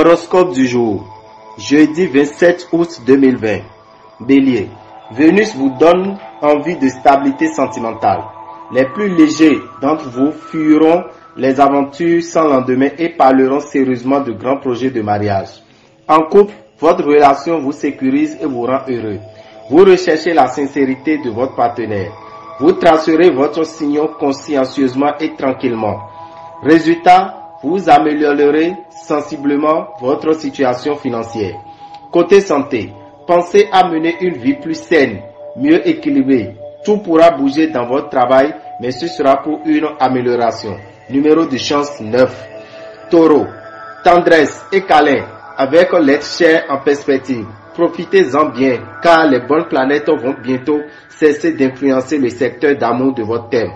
Horoscope du jour, jeudi 27 août 2020. Bélier, Vénus vous donne envie de stabilité sentimentale. Les plus légers d'entre vous fuiront les aventures sans lendemain et parleront sérieusement de grands projets de mariage. En couple, votre relation vous sécurise et vous rend heureux. Vous recherchez la sincérité de votre partenaire. Vous tracerez votre sillon consciencieusement et tranquillement. Résultat, vous améliorerez sensiblement votre situation financière. Côté santé, pensez à mener une vie plus saine, mieux équilibrée. Tout pourra bouger dans votre travail, mais ce sera pour une amélioration. Numéro de chance 9. Taureau, tendresse et câlin avec l'être cher en perspective. Profitez-en bien, car les bonnes planètes vont bientôt cesser d'influencer le secteur d'amour de votre thème.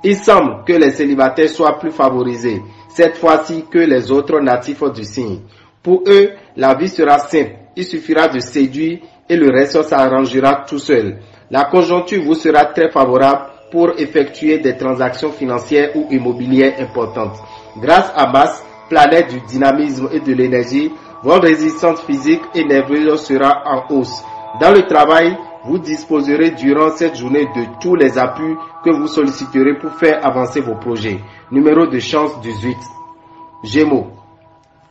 Il semble que les célibataires soient plus favorisés cette fois-ci que les autres natifs du signe. Pour eux, la vie sera simple. Il suffira de séduire et le reste s'arrangera tout seul. La conjoncture vous sera très favorable pour effectuer des transactions financières ou immobilières importantes. Grâce à Mars, planète du dynamisme et de l'énergie, votre résistance physique et nerveuse sera en hausse. Dans le travail, vous disposerez durant cette journée de tous les appuis que vous solliciterez pour faire avancer vos projets. Numéro de chance 18. Gémeaux.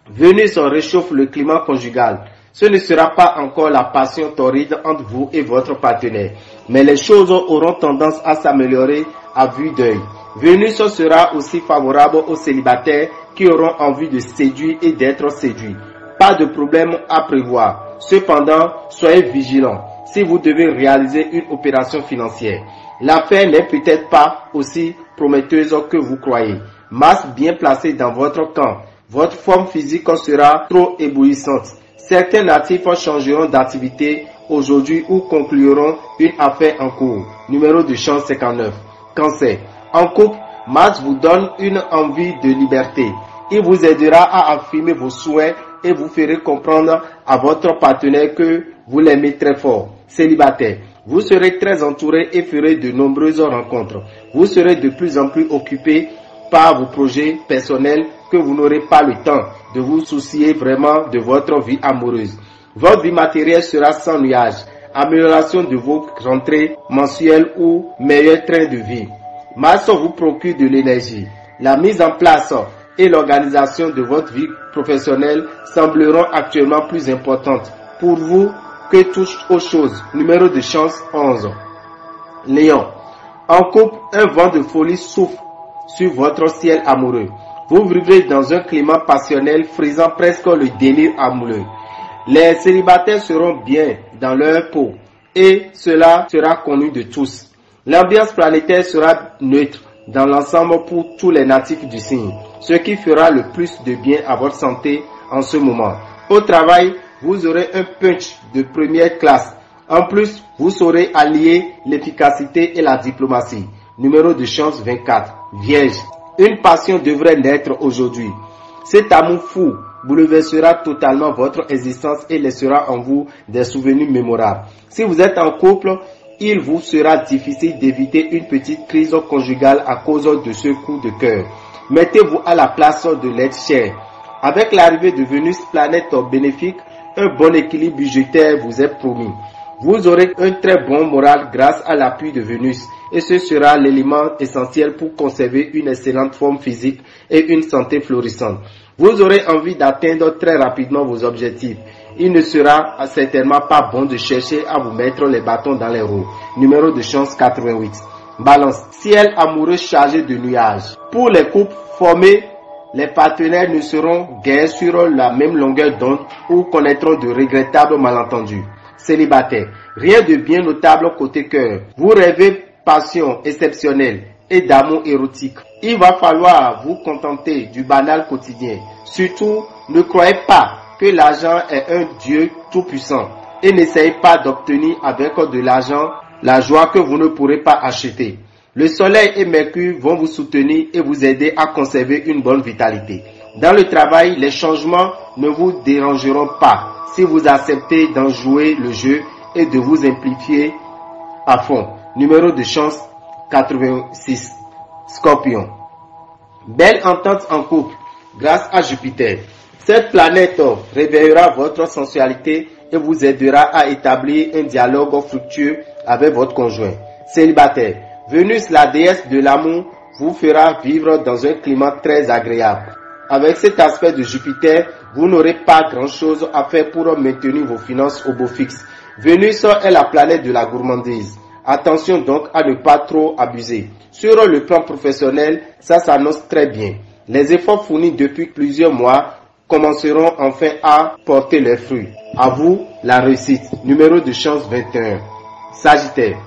Vénus réchauffe le climat conjugal. Ce ne sera pas encore la passion torride entre vous et votre partenaire, mais les choses auront tendance à s'améliorer à vue d'œil. Vénus sera aussi favorable aux célibataires qui auront envie de séduire et d'être séduits. Pas de problème à prévoir. Cependant, soyez vigilants si vous devez réaliser une opération financière. L'affaire n'est peut-être pas aussi prometteuse que vous croyez. Mars bien placé dans votre camp. Votre forme physique sera trop éblouissante. Certains natifs changeront d'activité aujourd'hui ou concluront une affaire en cours. Numéro de chance 59. Cancer. En couple, Mars vous donne une envie de liberté. Il vous aidera à affirmer vos souhaits et vous ferez comprendre à votre partenaire que vous l'aimez très fort. Célibataire, vous serez très entouré et ferez de nombreuses rencontres. Vous serez de plus en plus occupé par vos projets personnels que vous n'aurez pas le temps de vous soucier vraiment de votre vie amoureuse. Votre vie matérielle sera sans nuage. Amélioration de vos rentrées mensuelles ou meilleur train de vie. Mars vous procure de l'énergie. La mise en place et l'organisation de votre vie professionnelle sembleront actuellement plus importantes pour vous que toute autre chose. Numéro de chance 11. Lion. En couple, un vent de folie souffle sur votre ciel amoureux. Vous vivrez dans un climat passionnel frisant presque le délire amoureux. Les célibataires seront bien dans leur peau et cela sera connu de tous. L'ambiance planétaire sera neutre dans l'ensemble pour tous les natifs du signe, ce qui fera le plus de bien à votre santé en ce moment. Au travail, vous aurez un punch de première classe. En plus, vous saurez allier l'efficacité et la diplomatie. Numéro de chance 24. Vierge. Une passion devrait naître aujourd'hui. Cet amour fou bouleversera totalement votre existence et laissera en vous des souvenirs mémorables. Si vous êtes en couple, il vous sera difficile d'éviter une petite crise conjugale à cause de ce coup de cœur. Mettez-vous à la place de l'être cher. Avec l'arrivée de Vénus, planète bénéfique, un bon équilibre budgétaire vous est promis. Vous aurez un très bon moral grâce à l'appui de Vénus et ce sera l'élément essentiel pour conserver une excellente forme physique et une santé florissante. Vous aurez envie d'atteindre très rapidement vos objectifs. Il ne sera certainement pas bon de chercher à vous mettre les bâtons dans les roues. Numéro de chance 88. Balance. Ciel amoureux chargé de nuages. Pour les couples formés, les partenaires ne seront guère sur la même longueur d'onde ou connaîtront de regrettables malentendus. Célibataire. Rien de bien notable côté cœur. Vous rêvez passion exceptionnelle et d'amour érotique. Il va falloir vous contenter du banal quotidien. Surtout, ne croyez pas que l'argent est un Dieu tout-puissant et n'essayez pas d'obtenir avec de l'argent la joie que vous ne pourrez pas acheter. Le soleil et Mercure vont vous soutenir et vous aider à conserver une bonne vitalité. Dans le travail, les changements ne vous dérangeront pas si vous acceptez d'en jouer le jeu et de vous impliquer à fond. Numéro de chance 86. Scorpion. Belle entente en couple grâce à Jupiter. Cette planète réveillera votre sensualité et vous aidera à établir un dialogue fructueux avec votre conjoint. Célibataire, Vénus, la déesse de l'amour, vous fera vivre dans un climat très agréable. Avec cet aspect de Jupiter, vous n'aurez pas grand-chose à faire pour maintenir vos finances au beau fixe. Vénus est la planète de la gourmandise. Attention donc à ne pas trop abuser. Sur le plan professionnel, ça s'annonce très bien. Les efforts fournis depuis plusieurs mois commenceront enfin à porter leurs fruits. À vous, la réussite. Numéro de chance 21. Sagittaire.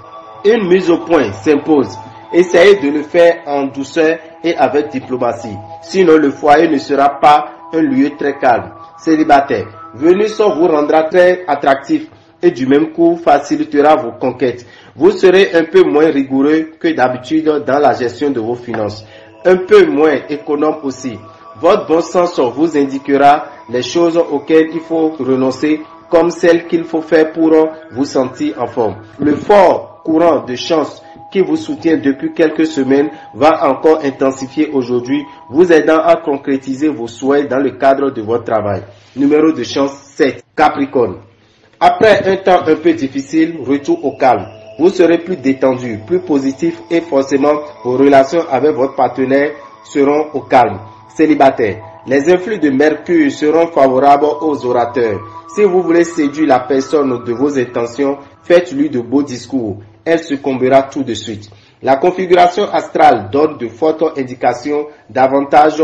Une mise au point s'impose. Essayez de le faire en douceur et avec diplomatie. Sinon, le foyer ne sera pas un lieu très calme. Célibataire. Vénus vous rendra très attractif et du même coup facilitera vos conquêtes. Vous serez un peu moins rigoureux que d'habitude dans la gestion de vos finances. Un peu moins économe aussi. Votre bon sens vous indiquera les choses auxquelles il faut renoncer comme celles qu'il faut faire pour vous sentir en forme. Le fort courant de chance qui vous soutient depuis quelques semaines va encore intensifier aujourd'hui, vous aidant à concrétiser vos souhaits dans le cadre de votre travail. Numéro de chance 7. Capricorne. Après un temps un peu difficile, retour au calme. Vous serez plus détendu, plus positif et forcément vos relations avec votre partenaire seront au calme. Célibataire. Les influx de Mercure seront favorables aux orateurs. Si vous voulez séduire la personne de vos intentions, faites-lui de beaux discours. Elle succombera tout de suite. La configuration astrale donne de fortes indications d'avantages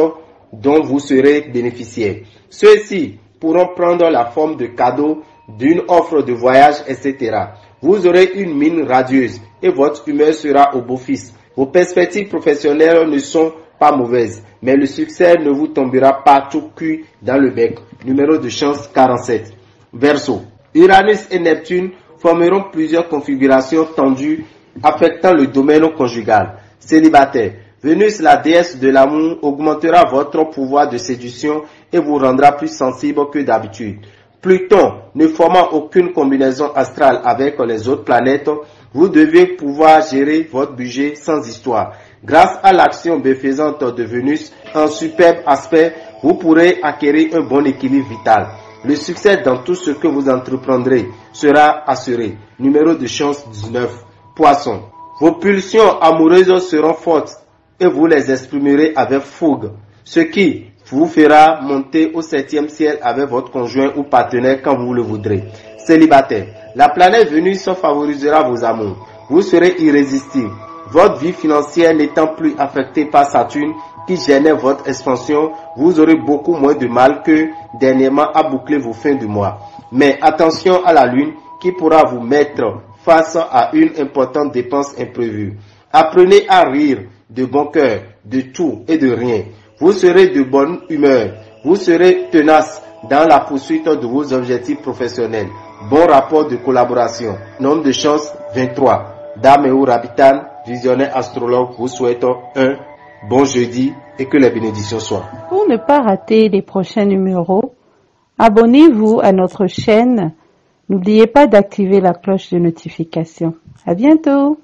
dont vous serez bénéficiaire. Ceux-ci pourront prendre la forme de cadeaux, d'une offre de voyage, etc. Vous aurez une mine radieuse et votre humeur sera au beau fixe. Vos perspectives professionnelles ne sont pas mauvaises, mais le succès ne vous tombera pas tout cuit dans le bec. Numéro de chance 47. Verseau. Uranus et Neptune formeront plusieurs configurations tendues affectant le domaine conjugal. Célibataire. Vénus, la déesse de l'amour, augmentera votre pouvoir de séduction et vous rendra plus sensible que d'habitude. Pluton, ne formant aucune combinaison astrale avec les autres planètes, vous devez pouvoir gérer votre budget sans histoire. Grâce à l'action bienfaisante de Vénus, un superbe aspect, vous pourrez acquérir un bon équilibre vital. Le succès dans tout ce que vous entreprendrez sera assuré. Numéro de chance 19. Poisson. Vos pulsions amoureuses seront fortes et vous les exprimerez avec fougue, ce qui vous fera monter au 7e ciel avec votre conjoint ou partenaire quand vous le voudrez. Célibataire. La planète Vénus favorisera vos amours. Vous serez irrésistible. Votre vie financière n'étant plus affectée par Saturne qui gênait votre expansion, vous aurez beaucoup moins de mal que dernièrement à boucler vos fins de mois. Mais attention à la lune qui pourra vous mettre face à une importante dépense imprévue. Apprenez à rire de bon cœur, de tout et de rien. Vous serez de bonne humeur. Vous serez tenace dans la poursuite de vos objectifs professionnels. Bon rapport de collaboration. Nombre de chance 23. Dame ou Rabitan, visionnaire astrologue, vous souhaite un bon jeudi et que les bénédictions soient. Pour ne pas rater les prochains numéros, abonnez-vous à notre chaîne. N'oubliez pas d'activer la cloche de notification. À bientôt!